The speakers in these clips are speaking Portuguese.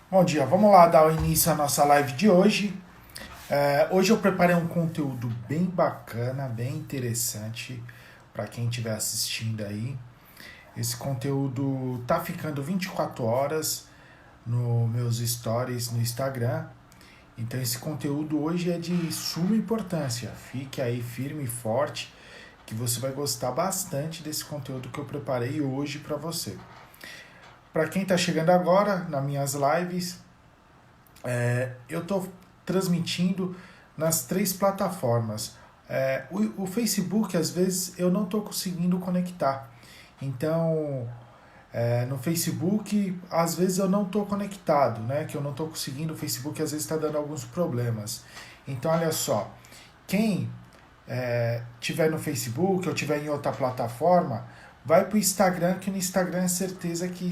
Bom dia, vamos lá dar início à nossa live de hoje. Hoje eu preparei um conteúdo bem bacana, bem interessante para quem estiver assistindo aí. Esse conteúdo tá ficando 24 horas nos meus stories no Instagram. Então esse conteúdo hoje é de suma importância. Fique aí firme e forte que você vai gostar bastante desse conteúdo que eu preparei hoje para você. Para quem está chegando agora nas minhas lives, eu estou transmitindo nas 3 plataformas. O Facebook, às vezes, eu não estou conseguindo conectar. Então, no Facebook, às vezes eu não estou conectado, né? Que eu não estou conseguindo, o Facebook às vezes está dando alguns problemas. Então, olha só, quem tiver no Facebook ou tiver em outra plataforma, vai para o Instagram, que no Instagram é certeza que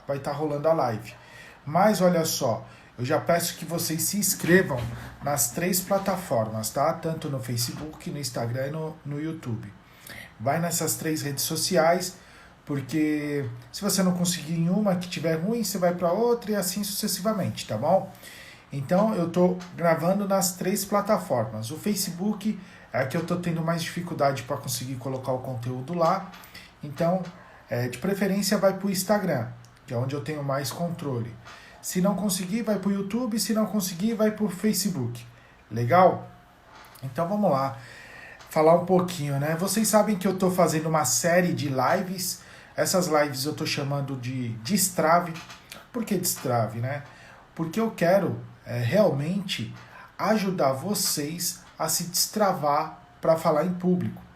vai estar rolando a live. Mas olha só, eu já peço que vocês se inscrevam nas 3 plataformas, tá? Tanto no Facebook, no Instagram e no YouTube. Vai nessas 3 redes sociais, porque se você não conseguir em uma que tiver ruim, você vai para outra e assim sucessivamente, tá bom? Então eu estou gravando nas 3 plataformas. O Facebook é que eu estou tendo mais dificuldade para conseguir colocar o conteúdo lá. Então, de preferência, vai para o Instagram, que é onde eu tenho mais controle. Se não conseguir, vai para o YouTube. Se não conseguir, vai para o Facebook. Legal? Então, vamos lá. Falar um pouquinho, né? Vocês sabem que eu estou fazendo uma série de lives. Essas lives eu estou chamando de Destrave. Por que Destrave, né? Porque eu quero realmente ajudar vocês a se destravar para falar em público.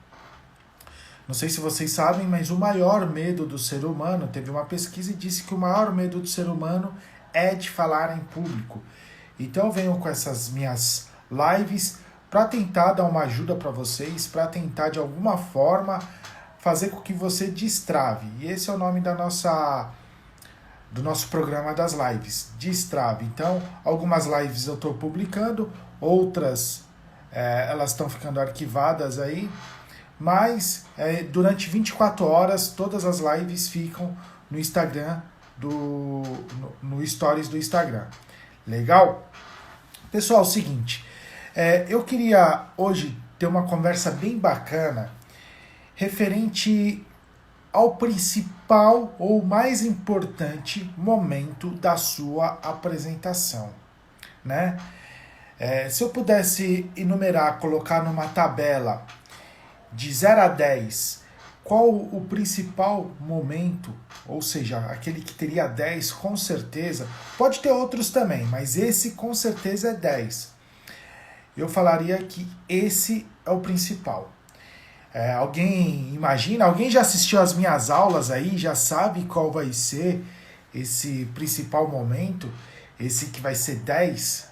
Não sei se vocês sabem, mas o maior medo do ser humano, teve uma pesquisa e disse que o maior medo do ser humano é de falar em público. Então eu venho com essas minhas lives para tentar dar uma ajuda para vocês, para tentar de alguma forma fazer com que você destrave. E esse é o nome do nosso programa das lives, Destrave. Então, algumas lives eu estou publicando, outras elas estão ficando arquivadas aí, mas durante 24 horas todas as lives ficam no Instagram, no Stories do Instagram. Legal? Pessoal, é o seguinte, eu queria hoje ter uma conversa bem bacana referente ao principal ou mais importante momento da sua apresentação, né? Se eu pudesse enumerar, colocar numa tabela de 0 a 10, qual o principal momento, ou seja, aquele que teria 10 com certeza, pode ter outros também, mas esse com certeza é 10. Eu falaria que esse é o principal. Alguém imagina? Alguém já assistiu às minhas aulas aí? Já sabe qual vai ser esse principal momento? Esse que vai ser 10?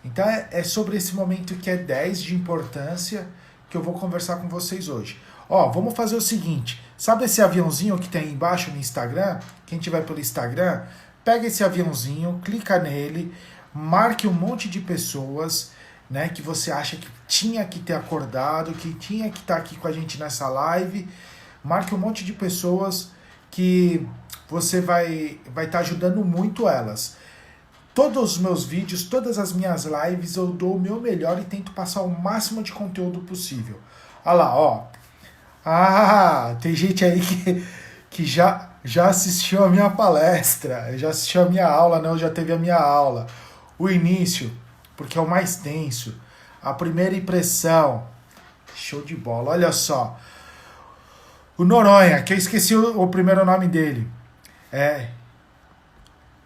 Então é sobre esse momento que é 10 de importância que eu vou conversar com vocês hoje. Vamos fazer o seguinte, sabe esse aviãozinho que tem aí embaixo no Instagram? Quem tiver pelo Instagram, pega esse aviãozinho, clica nele, marque um monte de pessoas, né, que você acha que tinha que ter acordado, que tinha que estar aqui com a gente nessa live. Marque um monte de pessoas que você vai estar ajudando muito elas. Todos os meus vídeos, todas as minhas lives, eu dou o meu melhor e tento passar o máximo de conteúdo possível. Olha lá, ó. Tem gente aí que já assistiu a minha palestra, já assistiu a minha aula, não, já teve a minha aula. O início, porque é o mais tenso. A primeira impressão. Show de bola, olha só. O Noronha, que eu esqueci o primeiro nome dele.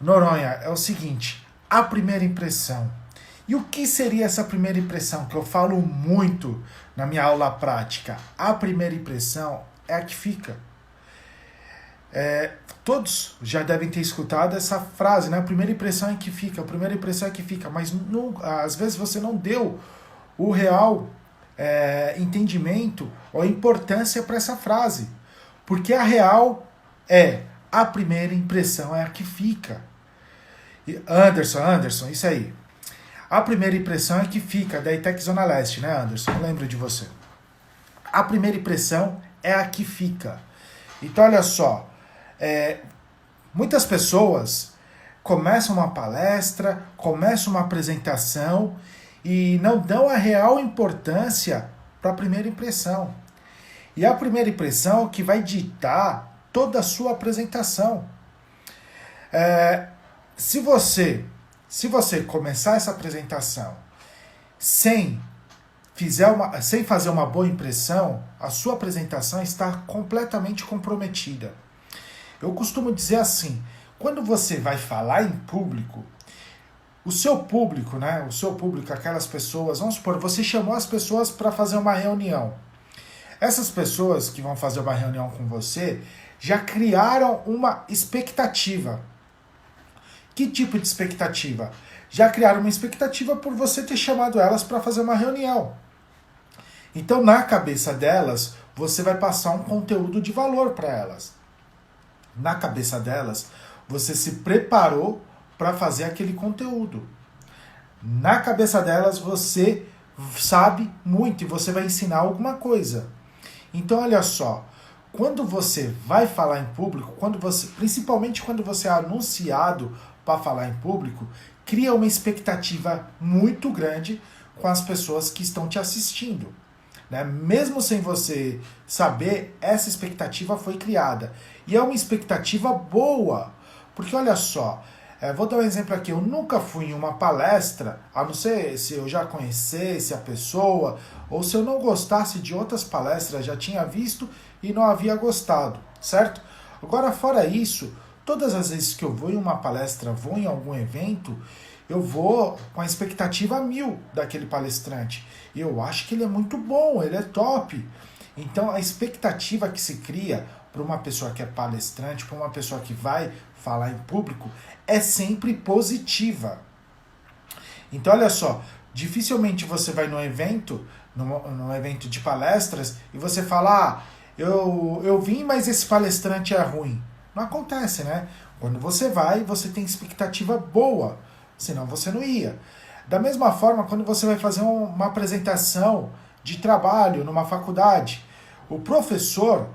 Noronha, é o seguinte, a primeira impressão. E o que seria essa primeira impressão? Que eu falo muito na minha aula prática. A primeira impressão é a que fica. Todos já devem ter escutado essa frase, né? A primeira impressão é que fica, a primeira impressão é que fica. Mas às vezes você não deu o real entendimento ou importância para essa frase. Porque a real a primeira impressão é a que fica. Anderson, isso aí. A primeira impressão é que fica, da ITEC Zona Leste, né, Anderson? Eu lembro de você. A primeira impressão é a que fica. Então, olha só. Muitas pessoas, começam uma palestra, começam uma apresentação e não dão a real importância para a primeira impressão. E é a primeira impressão que vai ditar toda a sua apresentação. Se você começar essa apresentação sem fazer uma boa impressão, a sua apresentação está completamente comprometida. Eu costumo dizer assim, quando você vai falar em público, o seu público, aquelas pessoas, vamos supor, você chamou as pessoas para fazer uma reunião. Essas pessoas que vão fazer uma reunião com você já criaram uma expectativa. Que tipo de expectativa? Já criaram uma expectativa por você ter chamado elas para fazer uma reunião. Então, na cabeça delas, você vai passar um conteúdo de valor para elas. Na cabeça delas, você se preparou para fazer aquele conteúdo. Na cabeça delas, você sabe muito e você vai ensinar alguma coisa. Então, olha só, quando você vai falar em público, principalmente quando você é anunciado para falar em público, cria uma expectativa muito grande com as pessoas que estão te assistindo. Né? Mesmo sem você saber, essa expectativa foi criada. E é uma expectativa boa. Porque olha só, vou dar um exemplo aqui. Eu nunca fui em uma palestra, a não ser se eu já conhecesse a pessoa, ou se eu não gostasse de outras palestras, já tinha visto e não havia gostado, certo? Agora, fora isso, todas as vezes que eu vou em uma palestra, vou em algum evento, eu vou com a expectativa 1000 daquele palestrante. Eu acho que ele é muito bom, ele é top. Então a expectativa que se cria para uma pessoa que é palestrante, para uma pessoa que vai falar em público, é sempre positiva. Então olha só, dificilmente você vai num evento de palestras, e você fala, eu vim, mas esse palestrante é ruim. Não acontece, né? Quando você vai, você tem expectativa boa, senão você não ia. Da mesma forma, quando você vai fazer uma apresentação de trabalho numa faculdade, o professor,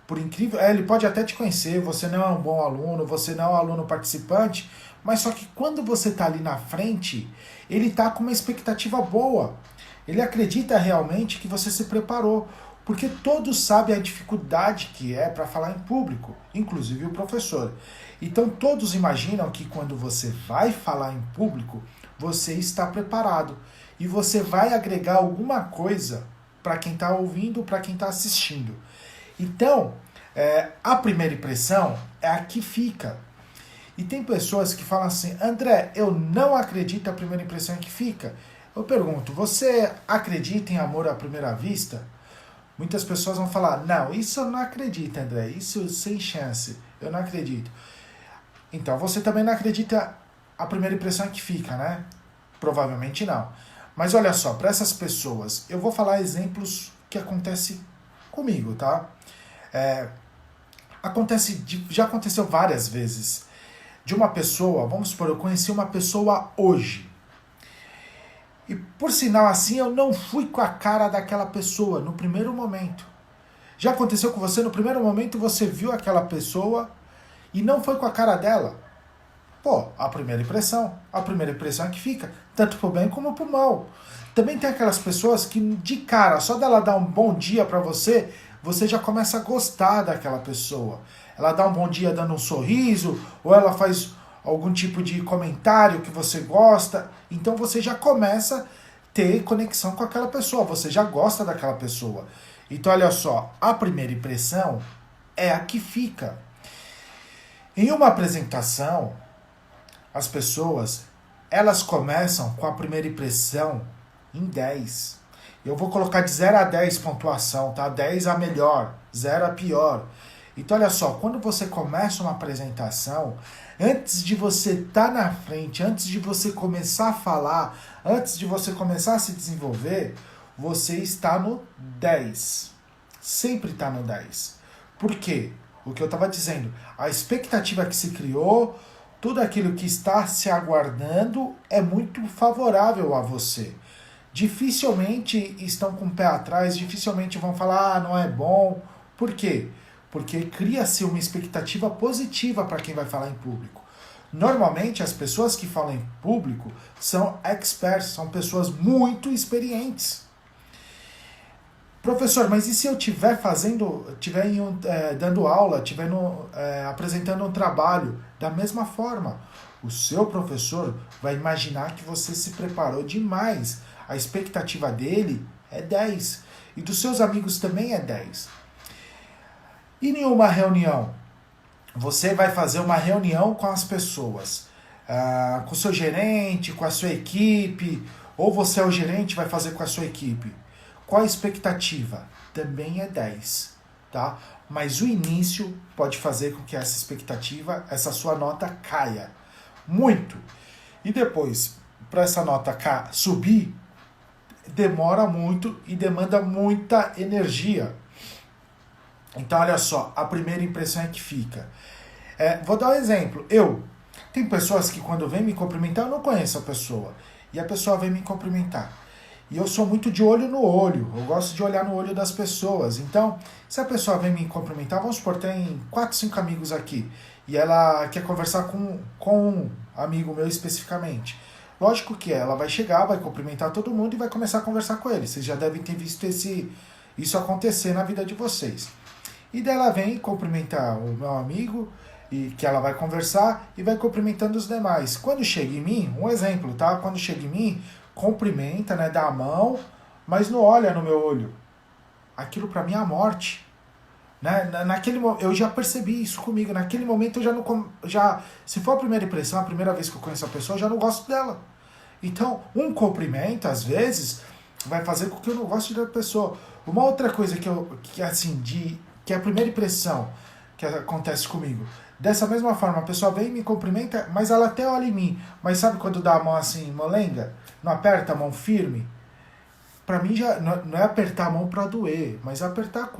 por incrível, ele pode até te conhecer, você não é um bom aluno, você não é um aluno participante, mas só que quando você está ali na frente, ele está com uma expectativa boa. Ele acredita realmente que você se preparou, porque todos sabem a dificuldade que é para falar em público, inclusive o professor. Então todos imaginam que quando você vai falar em público, você está preparado e você vai agregar alguma coisa para quem está ouvindo, para quem está assistindo. Então, a primeira impressão é a que fica. E tem pessoas que falam assim, André, eu não acredito, a primeira impressão é que fica. Eu pergunto, você acredita em amor à primeira vista? Muitas pessoas vão falar, não, isso eu não acredito, André, isso sem chance, eu não acredito. Então você também não acredita, a primeira impressão é que fica, né? Provavelmente não. Mas olha só, para essas pessoas, eu vou falar exemplos que acontecem comigo, tá? Já aconteceu várias vezes. De uma pessoa, vamos supor, eu conheci uma pessoa hoje. E por sinal assim, eu não fui com a cara daquela pessoa no primeiro momento. Já aconteceu com você? No primeiro momento você viu aquela pessoa e não foi com a cara dela? Pô, a primeira impressão é que fica, tanto pro bem como pro mal. Também tem aquelas pessoas que de cara, só dela dar um bom dia pra você, você já começa a gostar daquela pessoa. Ela dá um bom dia dando um sorriso, ou ela faz algum tipo de comentário que você gosta, então você já começa a ter conexão com aquela pessoa, você já gosta daquela pessoa. Então olha só, a primeira impressão é a que fica. Em uma apresentação, as pessoas, elas começam com a primeira impressão em 10. Eu vou colocar de 0 a 10 pontuação, tá? 10 a melhor, 0 a pior. Então olha só, quando você começa uma apresentação, antes de você estar na frente, antes de você começar a falar, antes de você começar a se desenvolver, você está no 10. Sempre está no 10. Por quê? O que eu estava dizendo, a expectativa que se criou, tudo aquilo que está se aguardando é muito favorável a você. Dificilmente estão com o pé atrás, dificilmente vão falar, não é bom. Por quê? Porque cria-se uma expectativa positiva para quem vai falar em público. Normalmente, as pessoas que falam em público são experts, são pessoas muito experientes. Professor, mas e se eu estiver dando aula, estiver apresentando um trabalho da mesma forma? O seu professor vai imaginar que você se preparou demais. A expectativa dele é 10. E dos seus amigos também é 10. E em uma reunião? Você vai fazer uma reunião com as pessoas, com o seu gerente, com a sua equipe, ou você é o gerente e vai fazer com a sua equipe. Qual a expectativa? Também é 10, tá? Mas o início pode fazer com que essa expectativa, essa sua nota caia muito. E depois, para essa nota subir, demora muito e demanda muita energia. Então, olha só, a primeira impressão é que fica. Vou dar um exemplo. Tem pessoas que quando vem me cumprimentar, eu não conheço a pessoa. E a pessoa vem me cumprimentar. E eu sou muito de olho no olho. Eu gosto de olhar no olho das pessoas. Então, se a pessoa vem me cumprimentar, vamos supor, tem 4, 5 amigos aqui. E ela quer conversar com um amigo meu especificamente. Lógico que ela vai chegar, vai cumprimentar todo mundo e vai começar a conversar com ele. Vocês já devem ter visto isso acontecer na vida de vocês. E daí ela vem cumprimentar o meu amigo, e que ela vai conversar e vai cumprimentando os demais. Quando chega em mim, um exemplo, tá? Quando chega em mim, cumprimenta, né? Dá a mão, mas não olha no meu olho. Aquilo para mim é a morte. Né? Eu já percebi isso comigo. Naquele momento eu já não. Se for a primeira impressão, a primeira vez que eu conheço a pessoa, eu já não gosto dela. Então, um cumprimento, às vezes, vai fazer com que eu não goste da pessoa. Uma outra coisa que é a primeira impressão que acontece comigo. Dessa mesma forma, a pessoa vem e me cumprimenta, mas ela até olha em mim. Mas sabe quando dá a mão assim, molenga? Não aperta a mão firme? Pra mim já não é apertar a mão pra doer, mas apertar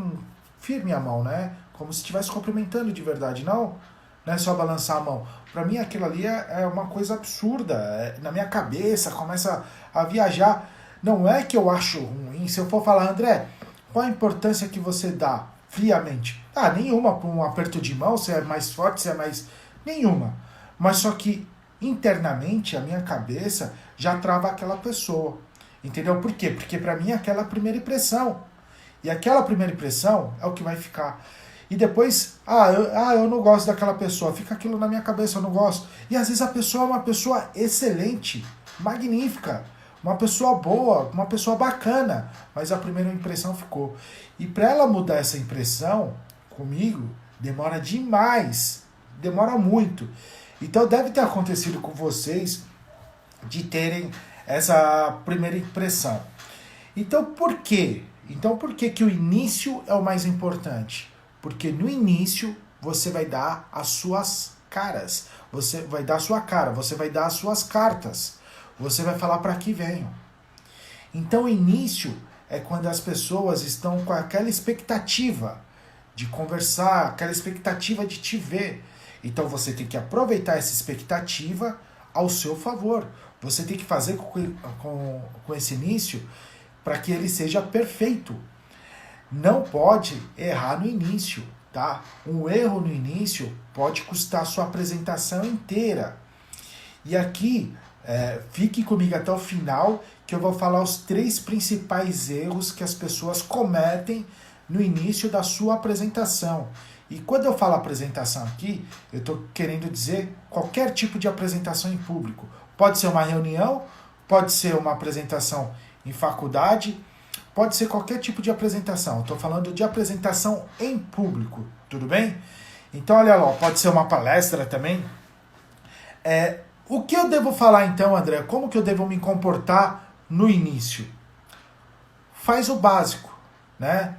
firme a mão, né? Como se estivesse cumprimentando de verdade, não é só balançar a mão. Pra mim aquilo ali é uma coisa absurda. Na minha cabeça começa a viajar. Não é que eu acho ruim. Se eu for falar, André, qual a importância que você dá friamente? Nenhuma para um aperto de mão, se é mais forte, se é mais... Nenhuma. Mas só que internamente a minha cabeça já trava aquela pessoa. Entendeu? Por quê? Porque para mim é aquela primeira impressão. E aquela primeira impressão é o que vai ficar. E depois, eu não gosto daquela pessoa. Fica aquilo na minha cabeça, eu não gosto. E às vezes a pessoa é uma pessoa excelente, magnífica, uma pessoa boa, uma pessoa bacana, mas a primeira impressão ficou. E para ela mudar essa impressão comigo, demora demais, demora muito. Então deve ter acontecido com vocês de terem essa primeira impressão. Então por quê? Por que o início é o mais importante? Porque no início você vai dar as suas caras, você vai dar a sua cara, você vai dar as suas cartas, você vai falar para que venham. Então o início é quando as pessoas estão com aquela expectativa de conversar, aquela expectativa de te ver. Então você tem que aproveitar essa expectativa ao seu favor. Você tem que fazer com esse início para que ele seja perfeito. Não pode errar no início, tá? Um erro no início pode custar a sua apresentação inteira. E aqui, fique comigo até o final, que eu vou falar os 3 principais erros que as pessoas cometem no início da sua apresentação. E quando eu falo apresentação aqui, eu estou querendo dizer qualquer tipo de apresentação em público. Pode ser uma reunião, pode ser uma apresentação em faculdade, pode ser qualquer tipo de apresentação. Estou falando de apresentação em público, tudo bem? Então, olha lá, pode ser uma palestra também. O que eu devo falar então, André? Como que eu devo me comportar no início? Faz o básico, né?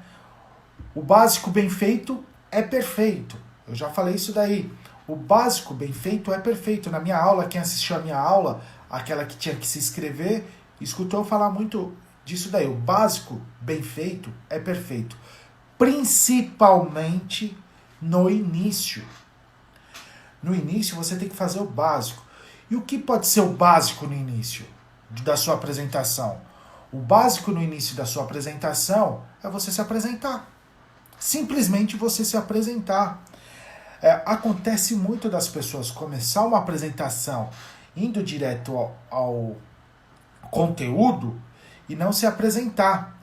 O básico bem feito é perfeito. Eu já falei isso daí. O básico bem feito é perfeito. Na minha aula, quem assistiu a minha aula, aquela que tinha que se inscrever, escutou eu falar muito disso daí. O básico bem feito é perfeito. Principalmente no início. No início você tem que fazer o básico. E o que pode ser o básico no início da sua apresentação? O básico no início da sua apresentação é você se apresentar. Simplesmente você se apresentar. Acontece muito das pessoas começar uma apresentação indo direto ao conteúdo e não se apresentar.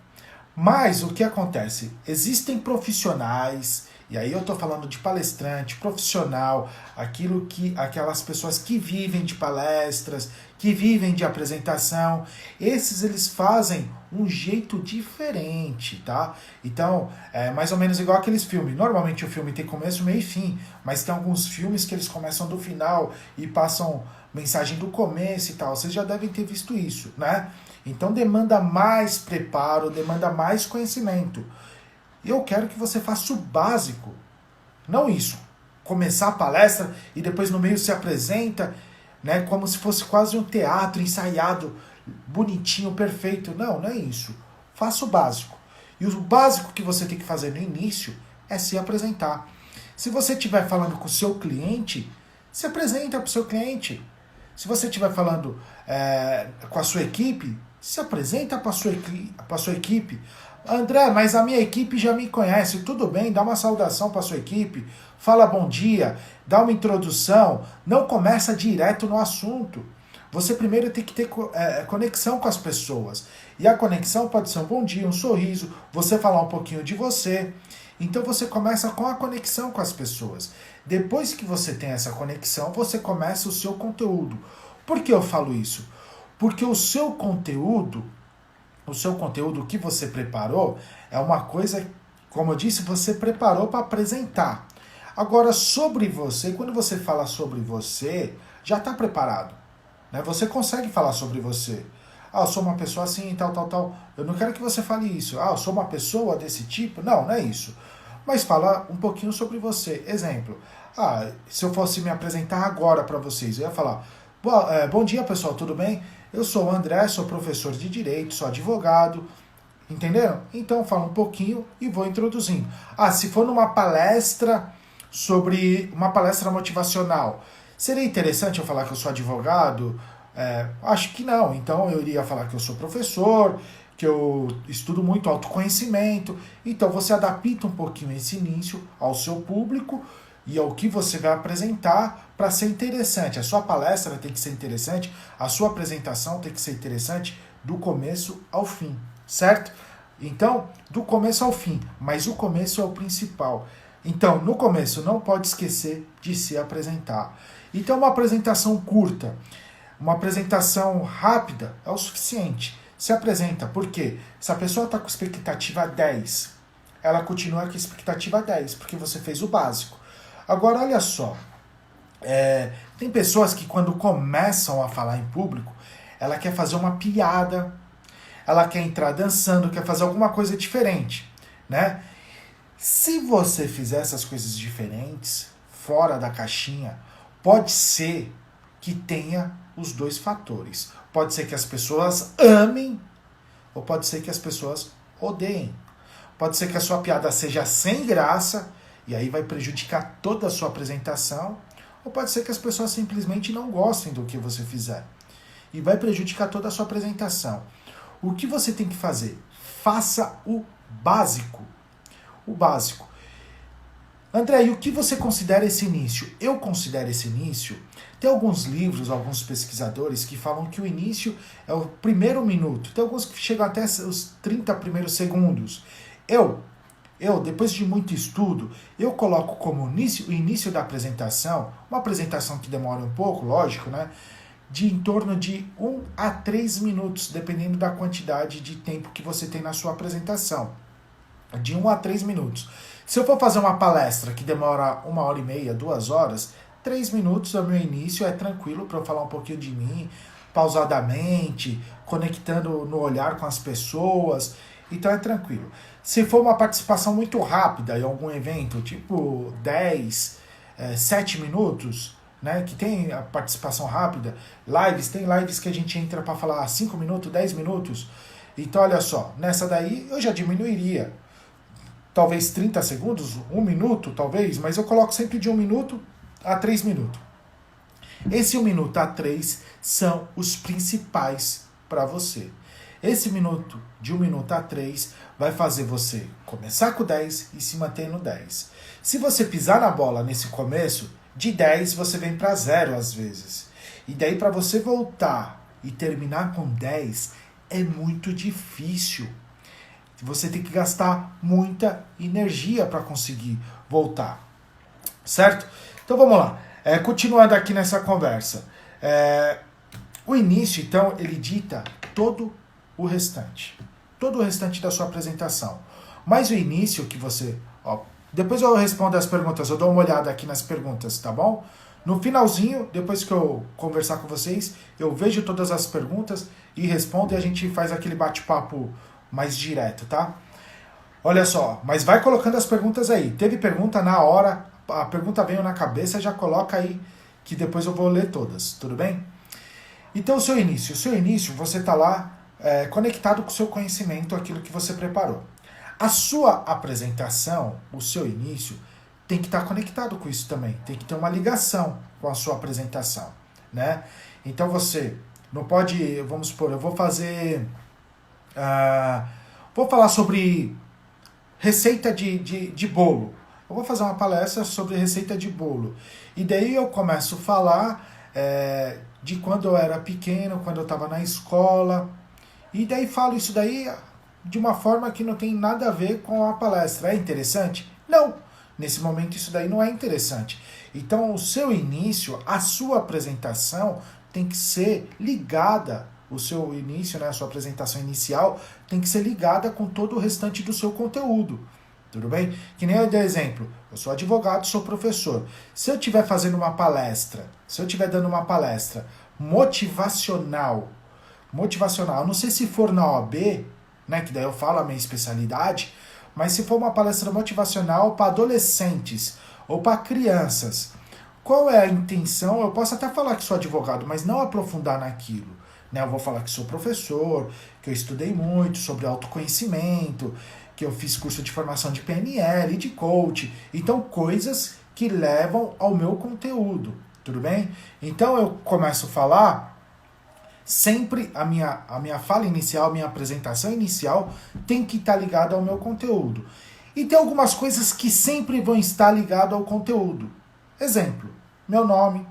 Mas o que acontece? Existem profissionais, e aí eu estou falando de palestrante, profissional, aquelas pessoas que vivem de palestras, que vivem de apresentação, eles fazem um jeito diferente, tá? Então, é mais ou menos igual aqueles filmes. Normalmente o filme tem começo, meio e fim, mas tem alguns filmes que eles começam do final e passam mensagem do começo e tal. Vocês já devem ter visto isso, né? Então demanda mais preparo, demanda mais conhecimento. Eu quero que você faça o básico, não isso. Começar a palestra e depois no meio se apresenta, né, como se fosse quase um teatro ensaiado, bonitinho, perfeito. Não, não é isso. Faça o básico. E o básico que você tem que fazer no início é se apresentar. Se você estiver falando com o seu cliente, se apresenta para o seu cliente. Se você estiver falando com a sua equipe, se apresenta para a sua equipe. André, mas a minha equipe já me conhece. Tudo bem, dá uma saudação para a sua equipe. Fala bom dia, dá uma introdução. Não começa direto no assunto. Você primeiro tem que ter conexão com as pessoas. E a conexão pode ser um bom dia, um sorriso, você falar um pouquinho de você. Então você começa com a conexão com as pessoas. Depois que você tem essa conexão, você começa o seu conteúdo. Por que eu falo isso? Porque o seu conteúdo que você preparou, é uma coisa, como eu disse, você preparou para apresentar. Agora, sobre você, quando você fala sobre você, já está preparado. Né? Você consegue falar sobre você. Eu sou uma pessoa assim, tal, tal, tal. Eu não quero que você fale isso. Eu sou uma pessoa desse tipo. Não, não é isso. Mas fala um pouquinho sobre você. Exemplo. Se eu fosse me apresentar agora para vocês, eu ia falar: bom dia, pessoal, tudo bem? Eu sou o André, sou professor de Direito, sou advogado. Entenderam? Então eu falo um pouquinho e vou introduzindo. Se for numa palestra sobre uma palestra motivacional, seria interessante eu falar que eu sou advogado? Acho que não. Então eu iria falar que eu sou professor, que eu estudo muito autoconhecimento. Então você adapta um pouquinho esse início ao seu público e ao que você vai apresentar para ser interessante. A sua palestra tem que ser interessante, a sua apresentação tem que ser interessante do começo ao fim, certo? Então, do começo ao fim, mas o começo é o principal. Então, no começo, não pode esquecer de se apresentar. Então, uma apresentação curta, uma apresentação rápida é o suficiente. Se apresenta, por quê? Se a pessoa está com expectativa 10, ela continua com expectativa 10, porque você fez o básico. Agora, olha só, tem pessoas que quando começam a falar em público, ela quer fazer uma piada, ela quer entrar dançando, quer fazer alguma coisa diferente, né? Se você fizer essas coisas diferentes, fora da caixinha, pode ser que tenha os dois fatores. Pode ser que as pessoas amem, ou pode ser que as pessoas odeiem. Pode ser que a sua piada seja sem graça, e aí vai prejudicar toda a sua apresentação, ou pode ser que as pessoas simplesmente não gostem do que você fizer. E vai prejudicar toda a sua apresentação. O que você tem que fazer? Faça o básico. O básico. André, e o que você considera esse início? Eu considero esse início... Tem alguns livros, alguns pesquisadores que falam que o início é o primeiro minuto. Tem alguns que chegam até os 30 primeiros segundos. Eu, depois de muito estudo, eu coloco como o início da apresentação, uma apresentação que demora um pouco, lógico, né? De em torno de 1 a 3 minutos, dependendo da quantidade de tempo que você tem na sua apresentação. De 1 a 3 minutos. Se eu for fazer uma palestra que demora 1h30, 2 horas, 3 minutos é o meu início, é tranquilo para eu falar um pouquinho de mim, pausadamente, conectando no olhar com as pessoas, então é tranquilo. Se for uma participação muito rápida em algum evento, tipo 7 minutos, né, que tem a participação rápida, tem lives que a gente entra para falar 5 minutos, 10 minutos, então olha só, nessa daí eu já diminuiria, talvez 30 segundos, 1 minuto talvez, mas eu coloco sempre de 1 minuto a 3 minutos. Esse 1 minuto a 3 são os principais para você. Esse minuto, de 1 minuto a 3, vai fazer você começar com 10 e se manter no 10. Se você pisar na bola nesse começo, de 10 você vem para 0 às vezes. E daí para você voltar e terminar com 10 é muito difícil. Você tem que gastar muita energia para conseguir voltar. Certo? Então vamos lá. Continuando aqui nessa conversa. O início, então, ele dita todo o restante. Todo o restante da sua apresentação. Mas o início que você... depois eu respondo as perguntas, eu dou uma olhada aqui nas perguntas, tá bom? No finalzinho, depois que eu conversar com vocês, eu vejo todas as perguntas e respondo e a gente faz aquele bate-papo mais direto, tá? Olha só, mas vai colocando as perguntas aí. Teve pergunta na hora, a pergunta veio na cabeça, já coloca aí que depois eu vou ler todas, tudo bem? Então o seu início, você está lá conectado com o seu conhecimento, aquilo que você preparou. A sua apresentação, o seu início, tem que estar conectado com isso também. Tem que ter uma ligação com a sua apresentação, né? Então você não pode, vamos supor, eu vou fazer... vou falar sobre receita de bolo. Eu vou fazer uma palestra sobre receita de bolo. E daí eu começo a falar de quando eu era pequeno, quando eu estava na escola. E daí falo isso daí de uma forma que não tem nada a ver com a palestra. É interessante? Não. Nesse momento isso daí não é interessante. Então o seu início, a sua apresentação tem que ser ligada, o seu início, né, a sua apresentação inicial tem que ser ligada com todo o restante do seu conteúdo. Tudo bem? Que nem eu dei exemplo, eu sou advogado, sou professor. Se eu estiver fazendo uma palestra, se eu estiver dando uma palestra motivacional, eu não sei se for na OAB, né, que daí eu falo a minha especialidade, mas se for uma palestra motivacional para adolescentes ou para crianças, qual é a intenção? Eu posso até falar que sou advogado, mas não aprofundar naquilo. Né? Eu vou falar que sou professor, que eu estudei muito sobre autoconhecimento, que eu fiz curso de formação de PNL, de coach. Então, coisas que levam ao meu conteúdo, tudo bem? Então, eu começo a falar, sempre a minha fala inicial, a minha apresentação inicial tem que estar ligada ao meu conteúdo. E tem algumas coisas que sempre vão estar ligadas ao conteúdo. Exemplo, meu nome,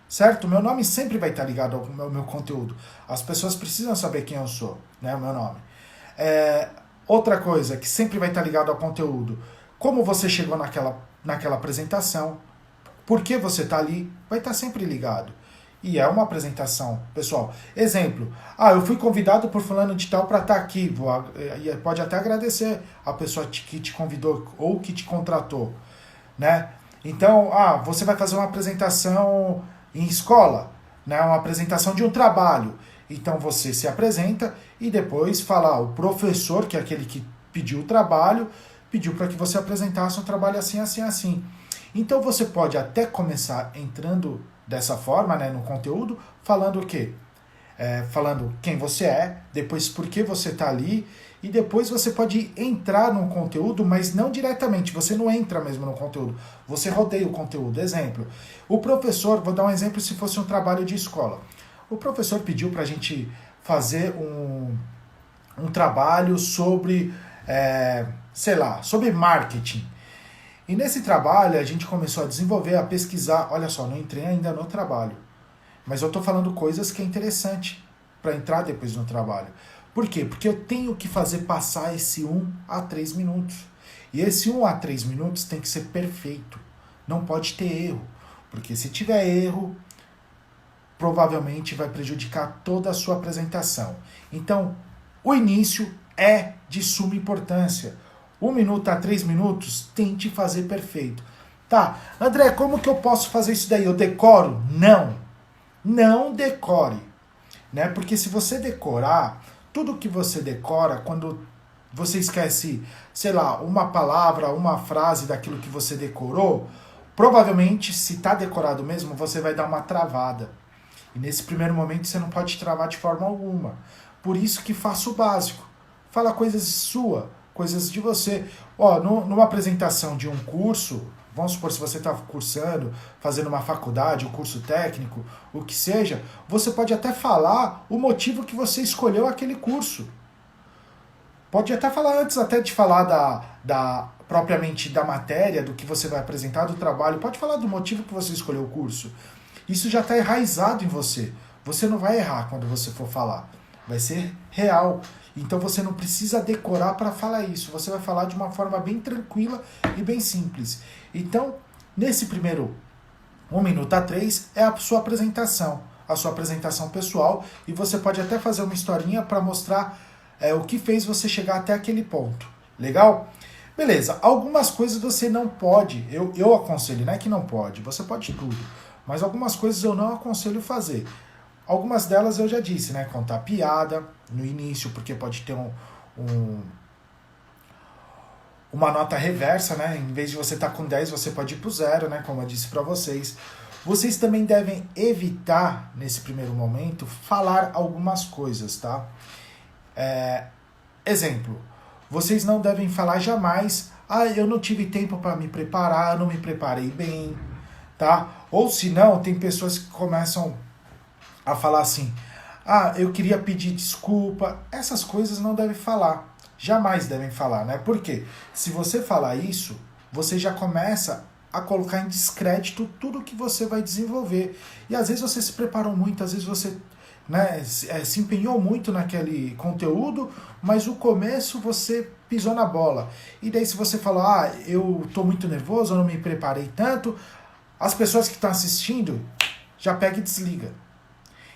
certo? Meu nome sempre vai estar ligado ao meu conteúdo. As pessoas precisam saber quem eu sou, né? O meu nome. Outra coisa que sempre vai estar ligado ao conteúdo, como você chegou naquela apresentação, por que você está ali, vai estar sempre ligado. E é uma apresentação, pessoal. Exemplo, eu fui convidado por fulano de tal para estar aqui. Pode até agradecer a pessoa que te convidou ou que te contratou, né? Então, você vai fazer uma apresentação em escola, né? Uma apresentação de um trabalho. Então você se apresenta e depois fala, o professor, que é aquele que pediu o trabalho, pediu para que você apresentasse um trabalho assim, assim, assim. Então você pode até começar entrando dessa forma, né, no conteúdo, falando o quê? Falando quem você é, depois por que você está ali, e depois você pode entrar no conteúdo, mas não diretamente, você não entra mesmo no conteúdo, você rodeia o conteúdo. Exemplo, o professor, vou dar um exemplo se fosse um trabalho de escola. O professor pediu para a gente fazer um trabalho sobre, sobre marketing. E nesse trabalho a gente começou a desenvolver, a pesquisar. Olha só, não entrei ainda no trabalho. Mas eu estou falando coisas que é interessante para entrar depois no trabalho. Por quê? Porque eu tenho que fazer passar esse 1 a 3 minutos. E esse 1 a 3 minutos tem que ser perfeito. Não pode ter erro. Porque se tiver erro, provavelmente vai prejudicar toda a sua apresentação. Então, o início é de suma importância. 1 minuto a 3 minutos, tente fazer perfeito. Tá, André, como que eu posso fazer isso daí? Eu decoro? Não. Não decore. Né? Porque se você decorar, tudo que você decora, quando você esquece, sei lá, uma palavra, uma frase daquilo que você decorou, provavelmente, se está decorado mesmo, você vai dar uma travada. E nesse primeiro momento você não pode travar de forma alguma. Por isso que faça o básico. Fala coisas suas, coisas de você. Numa apresentação de um curso, vamos supor, se você está cursando, fazendo uma faculdade, um curso técnico, o que seja, você pode até falar o motivo que você escolheu aquele curso. Pode até falar antes até de falar propriamente da matéria, do que você vai apresentar, do trabalho. Pode falar do motivo que você escolheu o curso. Isso já está enraizado em você. Você não vai errar quando você for falar. Vai ser real. Então você não precisa decorar para falar isso. Você vai falar de uma forma bem tranquila e bem simples. Então, nesse primeiro 1 minuto a 3 é a sua apresentação pessoal, e você pode até fazer uma historinha para mostrar o que fez você chegar até aquele ponto. Legal? Beleza, algumas coisas você não pode, eu aconselho, não é que não pode, você pode tudo, mas algumas coisas eu não aconselho fazer. Algumas delas eu já disse, né? Contar piada no início, porque pode ter uma nota reversa, né? Em vez de você estar com 10, você pode ir pro 0, né? Como eu disse para vocês. Vocês também devem evitar, nesse primeiro momento, falar algumas coisas, tá? Exemplo, vocês não devem falar jamais, eu não tive tempo para me preparar, eu não me preparei bem, tá? Ou se não, tem pessoas que começam a falar assim, eu queria pedir desculpa. Essas coisas não devem falar, jamais devem falar, né? Porque se você falar isso, você já começa a colocar em descrédito tudo que você vai desenvolver. E às vezes você se preparou muito, às vezes você, né, se empenhou muito naquele conteúdo, mas o começo você pisou na bola. E daí se você falar, eu tô muito nervoso, eu não me preparei tanto, as pessoas que estão assistindo já pega e desliga.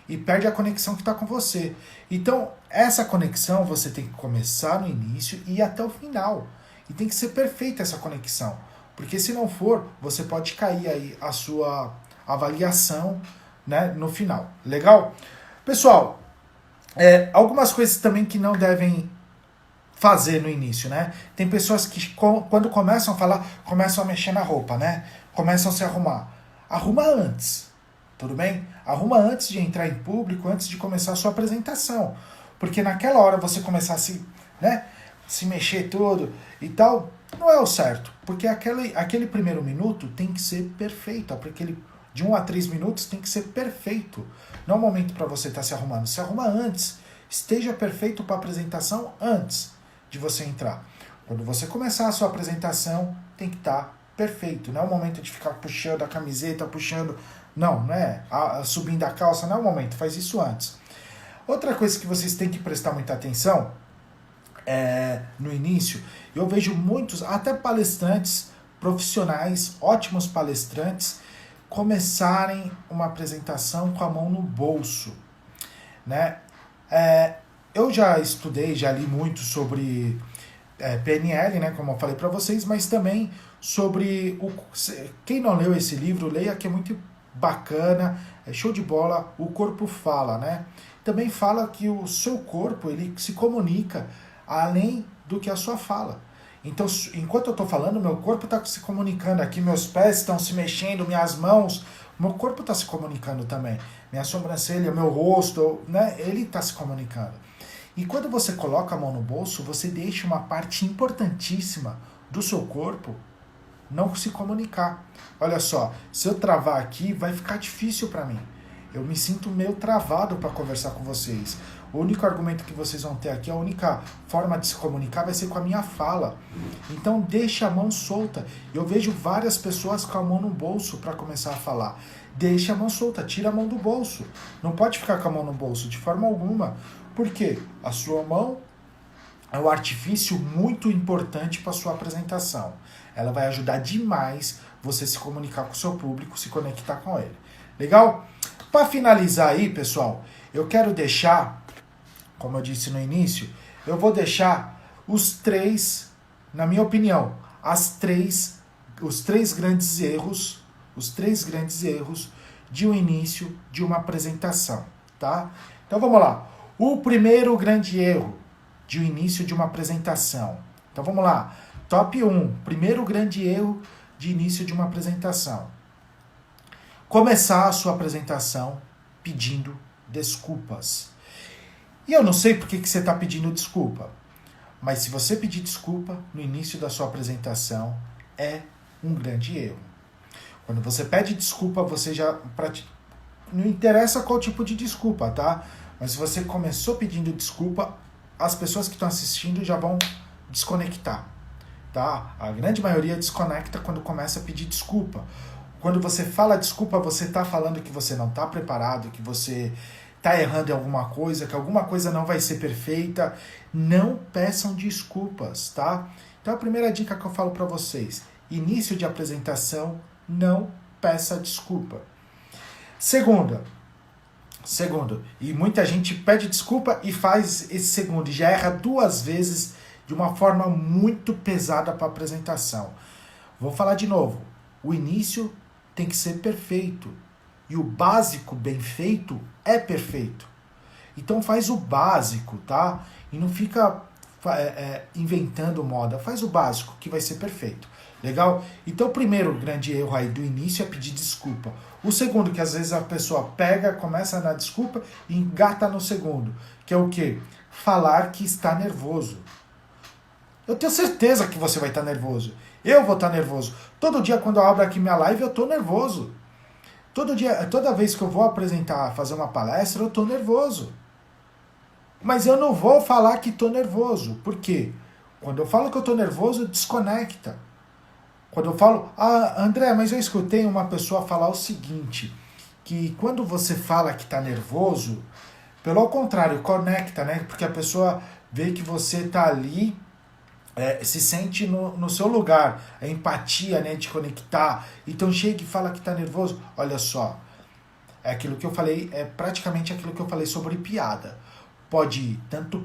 E perde a conexão que está com você. Então, essa conexão você tem que começar no início e ir até o final. E tem que ser perfeita essa conexão. Porque se não for, você pode cair aí a sua avaliação, né, no final. Legal? Pessoal, algumas coisas também que não devem fazer no início, né? Tem pessoas que quando começam a falar, começam a mexer na roupa, né? Começam a se arrumar. Arruma antes. Tudo bem? Arruma antes de entrar em público, antes de começar a sua apresentação. Porque naquela hora você começar a se mexer todo e tal, não é o certo. Porque aquele primeiro minuto tem que ser perfeito. Porque de 1 a 3 minutos tem que ser perfeito. Não é um momento para você estar se arrumando. Se arruma antes. Esteja perfeito para a apresentação antes de você entrar. Quando você começar a sua apresentação, tem que estar perfeito. Não é o momento de ficar puxando a camiseta, puxando... Não é subindo a calça, não é o momento, faz isso antes. Outra coisa que vocês têm que prestar muita atenção no início, eu vejo muitos, até palestrantes profissionais, ótimos palestrantes, começarem uma apresentação com a mão no bolso, né? Eu já estudei, já li muito sobre PNL, né, como eu falei para vocês, mas também sobre... Quem não leu esse livro, leia, que é muito bacana, é show de bola, O Corpo Fala, né? Também fala que o seu corpo, ele se comunica além do que a sua fala. Então, enquanto eu estou falando, meu corpo está se comunicando aqui, meus pés estão se mexendo, minhas mãos, meu corpo está se comunicando também. Minha sobrancelha, meu rosto, né? Ele está se comunicando. E quando você coloca a mão no bolso, você deixa uma parte importantíssima do seu corpo não se comunicar. Olha só, se eu travar aqui, vai ficar difícil para mim. Eu me sinto meio travado para conversar com vocês. O único argumento que vocês vão ter aqui, a única forma de se comunicar vai ser com a minha fala. Então deixa a mão solta. Eu vejo várias pessoas com a mão no bolso para começar a falar. Deixa a mão solta, tira a mão do bolso. Não pode ficar com a mão no bolso de forma alguma. Por quê? A sua mão é um artifício muito importante para a sua apresentação. Ela vai ajudar demais você se comunicar com o seu público, se conectar com ele. Legal? Para finalizar aí, pessoal, eu quero deixar, como eu disse no início, eu vou deixar os 3, na minha opinião, os três grandes erros de um início de uma apresentação, tá? Então vamos lá. O primeiro grande erro de um início de uma apresentação. Então vamos lá. Top 1. Primeiro grande erro de início de uma apresentação. Começar a sua apresentação pedindo desculpas. E eu não sei por que você está pedindo desculpa, mas se você pedir desculpa no início da sua apresentação, é um grande erro. Quando você pede desculpa, você já... Não interessa qual tipo de desculpa, tá? Mas se você começou pedindo desculpa, as pessoas que estão assistindo já vão desconectar. tá? A grande maioria desconecta quando começa a pedir desculpa. Quando você fala desculpa, você está falando que você não está preparado, que você está errando em alguma coisa, que alguma coisa não vai ser perfeita. Não peçam desculpas, tá? Então a primeira dica que eu falo para vocês, início de apresentação, não peça desculpa. Segundo, e muita gente pede desculpa e faz esse segundo, e já erra 2 vezes de uma forma muito pesada para a apresentação. Vou falar de novo, o início tem que ser perfeito, e o básico bem feito é perfeito. Então faz o básico, tá? E não fica inventando moda, faz o básico que vai ser perfeito. Legal? Então o primeiro grande erro aí do início é pedir desculpa. O segundo, que às vezes a pessoa pega, começa na desculpa e engata no segundo, que é o quê? Falar que está nervoso. Eu tenho certeza que você vai estar nervoso. Eu vou estar nervoso. Todo dia quando eu abro aqui minha live eu estou nervoso. Toda vez que eu vou apresentar, fazer uma palestra, eu estou nervoso. Mas eu não vou falar que estou nervoso. Por quê? Quando eu falo que eu estou nervoso, desconecta. Quando eu falo, André, mas eu escutei uma pessoa falar o seguinte, que quando você fala que está nervoso, pelo contrário, conecta, né? Porque a pessoa vê que você está ali, se sente no seu lugar, a empatia, né, de conectar. Então chega e fala que está nervoso. Olha só, é aquilo que eu falei, é praticamente aquilo que eu falei sobre piada. Pode ir tanto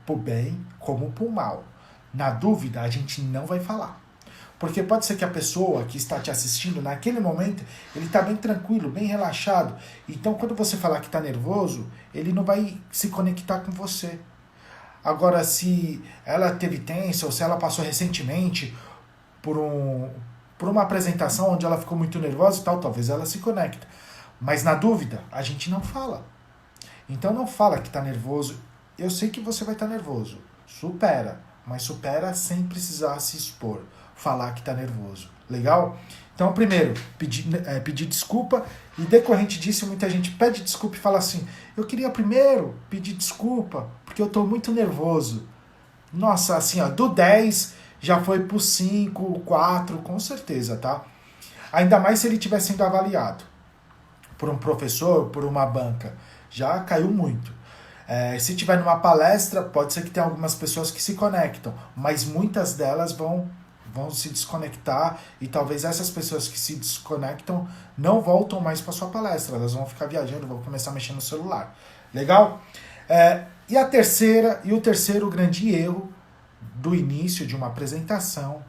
por bem como por mal. Na dúvida, a gente não vai falar. Porque pode ser que a pessoa que está te assistindo, naquele momento, ele está bem tranquilo, bem relaxado. Então, quando você falar que está nervoso, ele não vai se conectar com você. Agora, se ela teve tensa ou se ela passou recentemente por uma apresentação onde ela ficou muito nervosa e tal, talvez ela se conecte. Mas na dúvida, a gente não fala. Então não fala que está nervoso. Eu sei que você vai estar nervoso. Supera. Mas supera sem precisar se expor. Falar que está nervoso. Legal? Então, primeiro, pedir desculpa. E decorrente disso, muita gente pede desculpa e fala assim, eu queria primeiro pedir desculpa, porque eu estou muito nervoso. Nossa, assim, ó, do 10 já foi pro 5, 4, com certeza, tá? Ainda mais se ele estiver sendo avaliado por um professor, por uma banca. Já caiu muito. Se tiver numa palestra, pode ser que tenha algumas pessoas que se conectam, mas muitas delas vão se desconectar e talvez essas pessoas que se desconectam não voltam mais para sua palestra, elas vão ficar viajando, vão começar a mexer no celular. Legal? E o terceiro grande erro do início de uma apresentação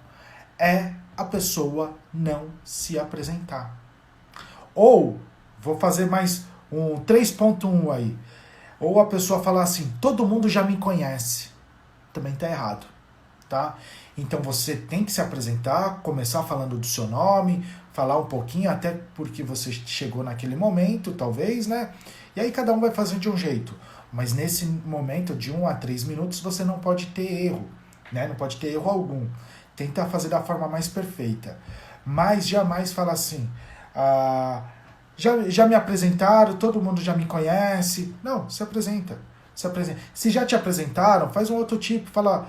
é a pessoa não se apresentar. Ou, vou fazer mais um 3.1 aí, ou a pessoa falar assim, todo mundo já me conhece. Também está errado, tá? Então você tem que se apresentar, começar falando do seu nome, falar um pouquinho, até porque você chegou naquele momento, talvez, né? E aí cada um vai fazer de um jeito. Mas nesse momento, de 1 a 3 minutos, você não pode ter erro, né? Não pode ter erro algum. Tenta fazer da forma mais perfeita. Mas jamais fala assim, já me apresentaram, todo mundo já me conhece. Não, se apresenta. Se já te apresentaram, faz um outro tipo, fala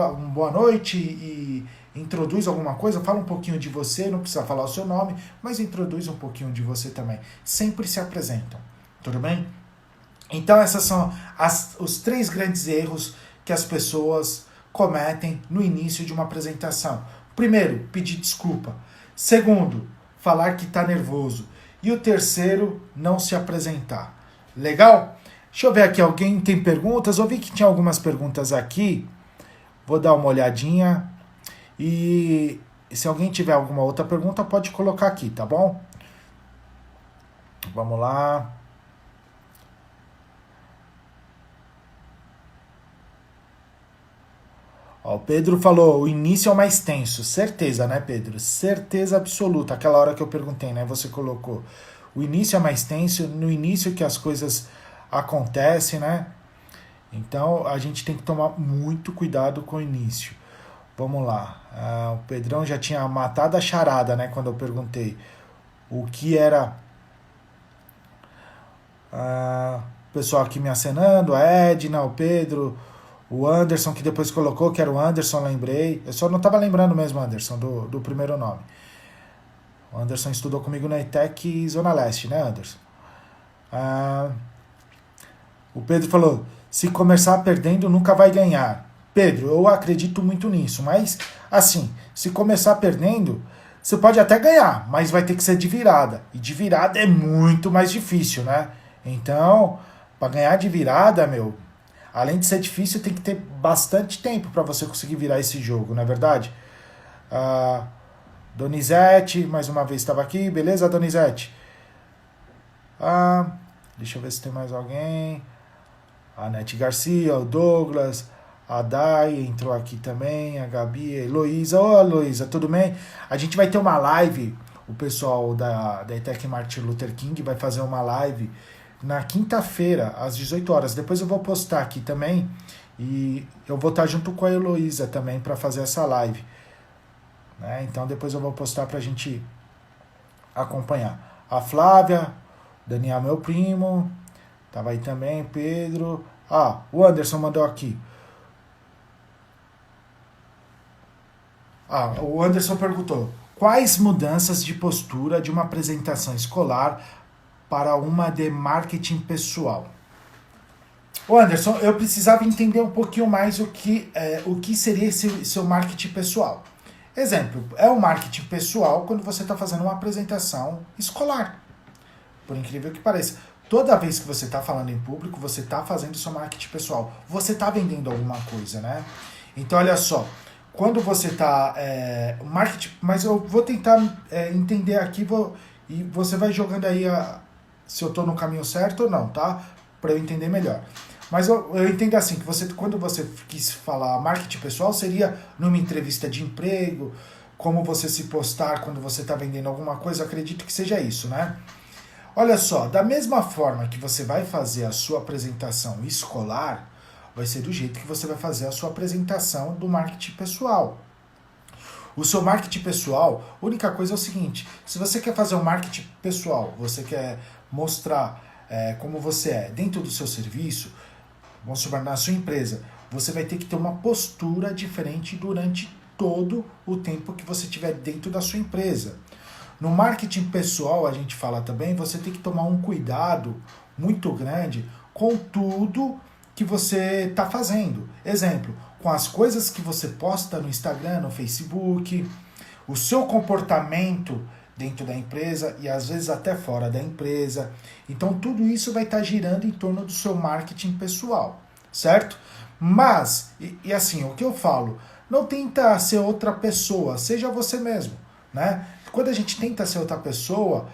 uma boa noite e introduz alguma coisa, fala um pouquinho de você, não precisa falar o seu nome, mas introduz um pouquinho de você também. Sempre se apresentam, tudo bem? Então esses são os 3 grandes erros que as pessoas cometem no início de uma apresentação. Primeiro, pedir desculpa. Segundo, falar que está nervoso. E o terceiro, não se apresentar. Legal? Deixa eu ver aqui, alguém tem perguntas? Eu vi que tinha algumas perguntas aqui. Vou dar uma olhadinha. E se alguém tiver alguma outra pergunta, pode colocar aqui, tá bom? Vamos lá. Ó, o Pedro falou, o início é o mais tenso. Certeza, né, Pedro? Certeza absoluta. Aquela hora que eu perguntei, né? Você colocou. O início é mais tenso, no início que as coisas acontecem, né? Então, a gente tem que tomar muito cuidado com o início. Vamos lá. O Pedrão já tinha matado a charada, né? Quando eu perguntei o que era... o pessoal aqui me acenando, a Edna, o Pedro... O Anderson, que depois colocou, que era o Anderson, lembrei. Eu só não estava lembrando mesmo, Anderson, do primeiro nome. O Anderson estudou comigo na ETEC Zona Leste, né, Anderson? O Pedro falou, se começar perdendo, nunca vai ganhar. Pedro, eu acredito muito nisso, mas, assim, se começar perdendo, você pode até ganhar, mas vai ter que ser de virada. E de virada é muito mais difícil, né? Então, para ganhar de virada, além de ser difícil, tem que ter bastante tempo para você conseguir virar esse jogo, não é verdade? Donizete, mais uma vez estava aqui, beleza, Donizete? Deixa eu ver se tem mais alguém. A Nete Garcia, o Douglas, a Dai entrou aqui também, a Gabi, a Heloísa. Ô, Heloísa, tudo bem? A gente vai ter uma live, o pessoal da ETEC Martin Luther King vai fazer uma live na quinta-feira, às 18 horas. Depois eu vou postar aqui também e eu vou estar junto com a Heloísa também para fazer essa live. Né? Então depois eu vou postar pra gente acompanhar. A Flávia, Daniel, meu primo, tava aí também, Pedro. O Anderson mandou aqui. O Anderson perguntou: quais mudanças de postura de uma apresentação escolar para uma de marketing pessoal? Ô Anderson, eu precisava entender um pouquinho mais o que seria esse seu marketing pessoal. Exemplo, é o marketing pessoal quando você está fazendo uma apresentação escolar. Por incrível que pareça. Toda vez que você está falando em público, você está fazendo seu marketing pessoal. Você está vendendo alguma coisa, né? Então, olha só. Quando você está... marketing... Mas eu vou tentar entender aqui e você vai jogando aí se eu estou no caminho certo ou não, tá? Para eu entender melhor. Mas eu entendo assim, que quando você quis falar marketing pessoal, seria numa entrevista de emprego, como você se postar quando você está vendendo alguma coisa, acredito que seja isso, né? Olha só, da mesma forma que você vai fazer a sua apresentação escolar, vai ser do jeito que você vai fazer a sua apresentação do marketing pessoal. O seu marketing pessoal, a única coisa é o seguinte, se você quer fazer um marketing pessoal, você quer mostrar como você é dentro do seu serviço, vamos supor, na sua empresa, você vai ter que ter uma postura diferente durante todo o tempo que você estiver dentro da sua empresa. No marketing pessoal, a gente fala também, você tem que tomar um cuidado muito grande com tudo que você está fazendo. Exemplo, com as coisas que você posta no Instagram, no Facebook, o seu comportamento dentro da empresa e às vezes até fora da empresa. Então tudo isso vai estar girando em torno do seu marketing pessoal, certo? Mas, e assim, o que eu falo, não tenta ser outra pessoa, seja você mesmo, né? Quando a gente tenta ser outra pessoa,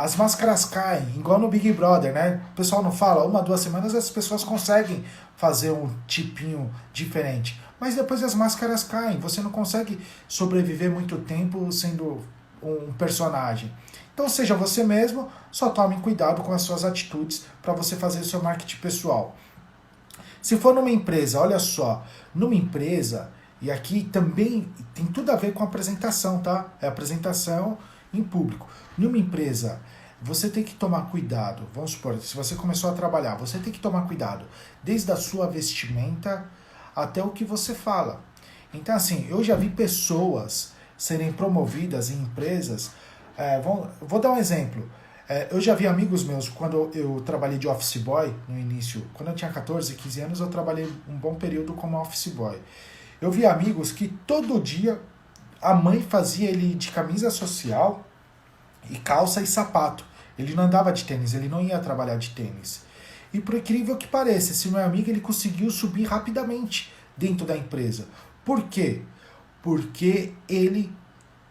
as máscaras caem, igual no Big Brother, né? O pessoal não fala, 1, 2 semanas as pessoas conseguem fazer um tipinho diferente, mas depois as máscaras caem, você não consegue sobreviver muito tempo sendo um personagem. Então seja você mesmo, só tome cuidado com as suas atitudes para você fazer o seu marketing pessoal. Se for numa empresa, olha só, numa empresa, e aqui também tem tudo a ver com a apresentação, tá? É apresentação em público. Numa empresa, você tem que tomar cuidado. Vamos supor, se você começou a trabalhar, você tem que tomar cuidado desde a sua vestimenta até o que você fala. Então, assim, eu já vi pessoas serem promovidas em empresas. Vou dar um exemplo. Eu já vi amigos meus, quando eu trabalhei de office boy no início, quando eu tinha 14, 15 anos, eu trabalhei um bom período como office boy. Eu vi amigos que todo dia a mãe fazia ele de camisa social e calça e sapato. Ele não andava de tênis, ele não ia trabalhar de tênis. E por incrível que pareça, esse meu amigo ele conseguiu subir rapidamente dentro da empresa. Por quê? Porque ele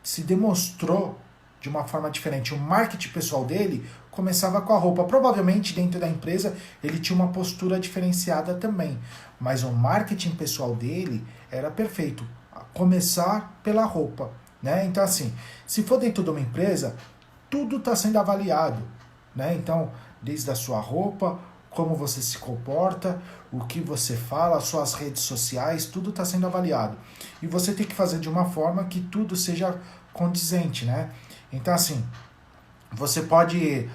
se demonstrou de uma forma diferente. O marketing pessoal dele começava com a roupa. Provavelmente dentro da empresa ele tinha uma postura diferenciada também. Mas o marketing pessoal dele era perfeito. Começar pela roupa, né? Então assim, se for dentro de uma empresa, tudo está sendo avaliado, né? Então, desde a sua roupa, como você se comporta, o que você fala, as suas redes sociais, tudo está sendo avaliado. E você tem que fazer de uma forma que tudo seja condizente, né? Então, assim, Você pode...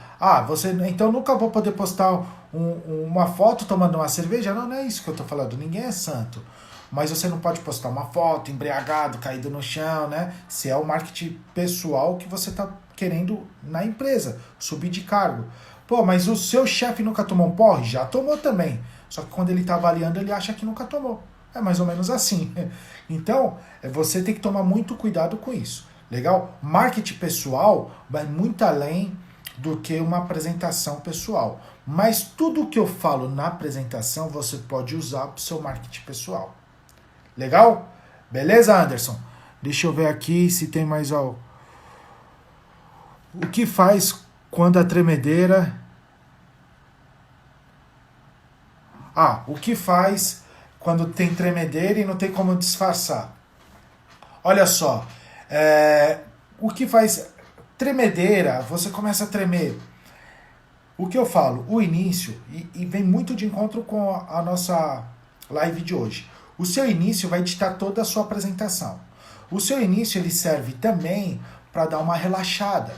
você então nunca vou poder postar uma foto tomando uma cerveja? Não, não é isso que eu tô falando. Ninguém é santo. Mas você não pode postar uma foto embriagado, caído no chão, né? Se é o marketing pessoal que você tá querendo na empresa, subir de cargo. Pô, mas o seu chefe nunca tomou um porre? Já tomou também. Só que quando ele tá avaliando, ele acha que nunca tomou. É mais ou menos assim. Então, você tem que tomar muito cuidado com isso. Legal? Marketing pessoal vai muito além do que uma apresentação pessoal. Mas tudo que eu falo na apresentação, você pode usar para o seu marketing pessoal. Legal? Beleza, Anderson? Deixa eu ver aqui se tem mais algo. O que faz quando a tremedeira... o que faz quando tem tremedeira e não tem como disfarçar? Olha só, o que faz tremedeira, você começa a tremer. O que eu falo? O início, e vem muito de encontro com a nossa live de hoje. O seu início vai ditar toda a sua apresentação. O seu início ele serve também para dar uma relaxada.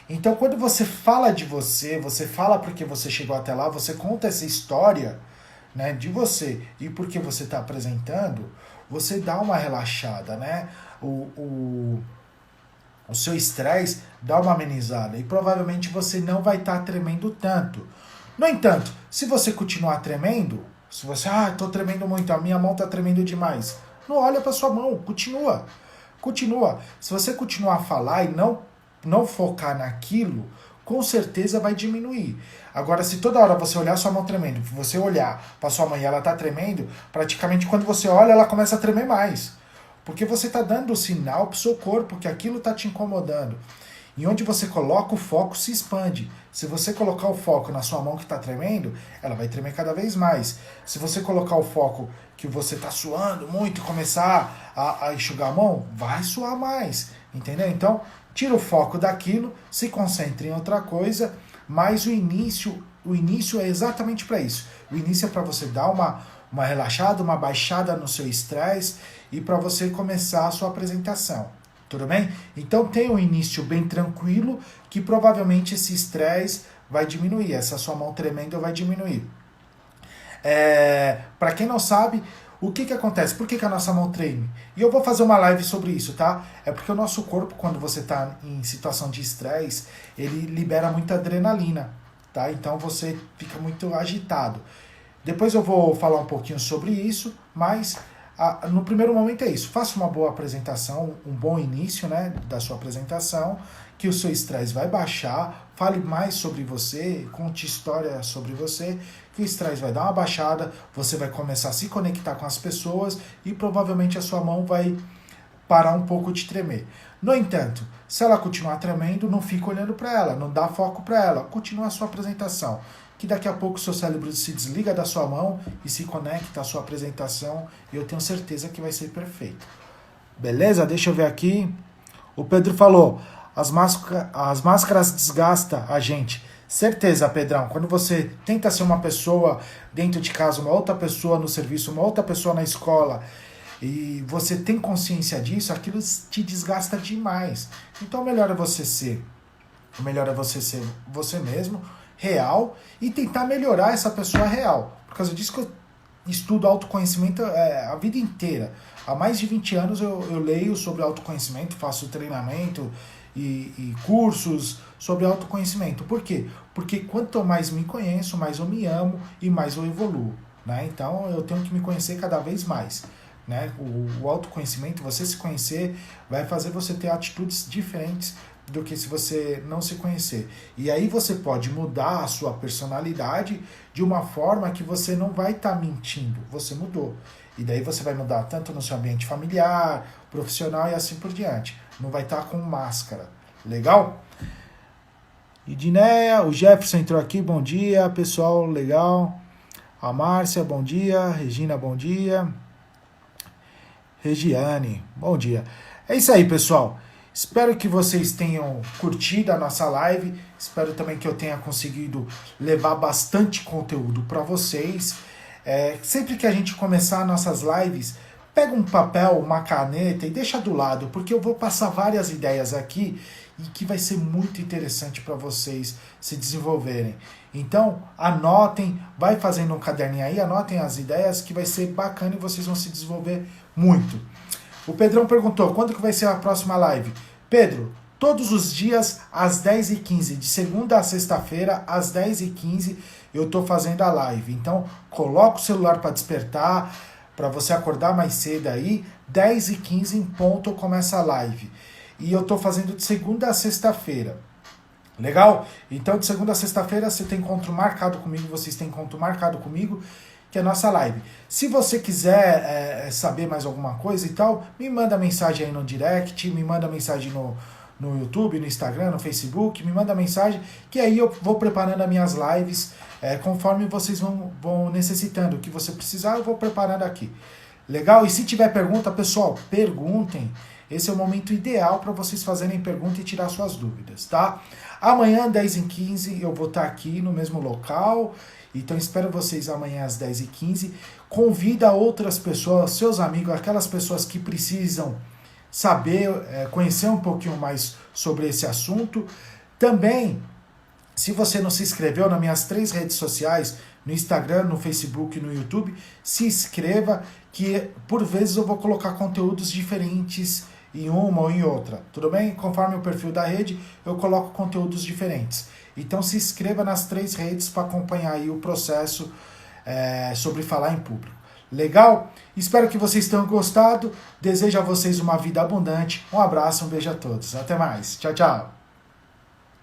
Então, quando você fala de você fala porque você chegou até lá, você conta essa história, né, de você e porque você está apresentando, você dá uma relaxada, né? O seu estresse dá uma amenizada e provavelmente você não vai estar tremendo tanto. No entanto, se você continuar tremendo, se você, estou tremendo muito, a minha mão está tremendo demais, não olha para sua mão, continua. Se você continuar a falar e não focar naquilo, com certeza vai diminuir. Agora, se toda hora você olhar sua mão tremendo, você olhar para sua mão e ela está tremendo, praticamente quando você olha, ela começa a tremer mais. Porque você está dando o sinal para o seu corpo que aquilo está te incomodando. E onde você coloca o foco se expande. Se você colocar o foco na sua mão que está tremendo, ela vai tremer cada vez mais. Se você colocar o foco que você está suando muito e começar a enxugar a mão, vai suar mais. Entendeu? Então, tira o foco daquilo, se concentre em outra coisa, mas o início é exatamente para isso. O início é para você dar uma relaxada, uma baixada no seu estresse e para você começar a sua apresentação. Tudo bem? Então tem um início bem tranquilo que provavelmente esse estresse vai diminuir, essa sua mão tremenda vai diminuir. Para quem não sabe, o que acontece? Por que a nossa mão treme? E eu vou fazer uma live sobre isso, tá? É porque o nosso corpo, quando você está em situação de estresse, ele libera muita adrenalina, tá? Então você fica muito agitado. Depois eu vou falar um pouquinho sobre isso, mas no primeiro momento é isso. Faça uma boa apresentação, um bom início, né, da sua apresentação, que o seu estresse vai baixar, fale mais sobre você, conte história sobre você, que o estresse vai dar uma baixada, você vai começar a se conectar com as pessoas e provavelmente a sua mão vai parar um pouco de tremer. No entanto, se ela continuar tremendo, não fica olhando para ela, não dá foco para ela, continua a sua apresentação, que daqui a pouco o seu cérebro se desliga da sua mão e se conecta à sua apresentação e eu tenho certeza que vai ser perfeito. Beleza? Deixa eu ver aqui. O Pedro falou, as máscaras desgastam a gente. Certeza, Pedrão. Quando você tenta ser uma pessoa dentro de casa, uma outra pessoa no serviço, uma outra pessoa na escola, e você tem consciência disso, aquilo te desgasta demais. Então melhor é você ser você mesmo, real, e tentar melhorar essa pessoa real. Por causa disso que eu estudo autoconhecimento a vida inteira. Há mais de 20 anos eu leio sobre autoconhecimento, faço treinamento e cursos sobre autoconhecimento. Por quê? Porque quanto mais me conheço, mais eu me amo e mais eu evoluo. Né? Então eu tenho que me conhecer cada vez mais. Né? O autoconhecimento, você se conhecer, vai fazer você ter atitudes diferentes do que se você não se conhecer. E aí você pode mudar a sua personalidade de uma forma que você não vai estar mentindo, você mudou. E daí você vai mudar tanto no seu ambiente familiar, profissional e assim por diante. Não vai estar com máscara. Legal? Idineia, o Jefferson entrou aqui, bom dia, pessoal, legal. A Márcia, bom dia. Regina, bom dia. Regiane, bom dia. É isso aí, pessoal. Espero que vocês tenham curtido a nossa live. Espero também que eu tenha conseguido levar bastante conteúdo para vocês. Sempre que a gente começar nossas lives, pega um papel, uma caneta e deixa do lado, porque eu vou passar várias ideias aqui e que vai ser muito interessante para vocês se desenvolverem. Então, anotem, vai fazendo um caderninho aí, anotem as ideias que vai ser bacana e vocês vão se desenvolver muito. O Pedrão perguntou, quando que vai ser a próxima live? Pedro, todos os dias às 10h15, de segunda a sexta-feira, às 10h15, eu estou fazendo a live. Então, coloca o celular para despertar, para você acordar mais cedo aí, 10h15 em ponto começa a live. E eu estou fazendo de segunda a sexta-feira. Legal? Então, de segunda a sexta-feira, você tem encontro marcado comigo, vocês têm encontro marcado comigo, que é a nossa live. Se você quiser saber mais alguma coisa e tal, me manda mensagem aí no direct, me manda mensagem no YouTube, no Instagram, no Facebook, me manda mensagem, que aí eu vou preparando as minhas lives conforme vocês vão necessitando. O que você precisar, eu vou preparando aqui. Legal? E se tiver pergunta, pessoal, perguntem. Esse é o momento ideal para vocês fazerem pergunta e tirar suas dúvidas, tá? Amanhã, 10h15, eu vou estar aqui no mesmo local. Então, espero vocês amanhã às 10h15. Convida outras pessoas, seus amigos, aquelas pessoas que precisam saber, conhecer um pouquinho mais sobre esse assunto. Também, se você não se inscreveu nas minhas 3 redes sociais, no Instagram, no Facebook e no YouTube, se inscreva, que por vezes eu vou colocar conteúdos diferentes em uma ou em outra, tudo bem? Conforme o perfil da rede, eu coloco conteúdos diferentes. Então se inscreva nas 3 redes para acompanhar aí o processo sobre falar em público. Legal? Espero que vocês tenham gostado. Desejo a vocês uma vida abundante. Um abraço, um beijo a todos. Até mais. Tchau, tchau.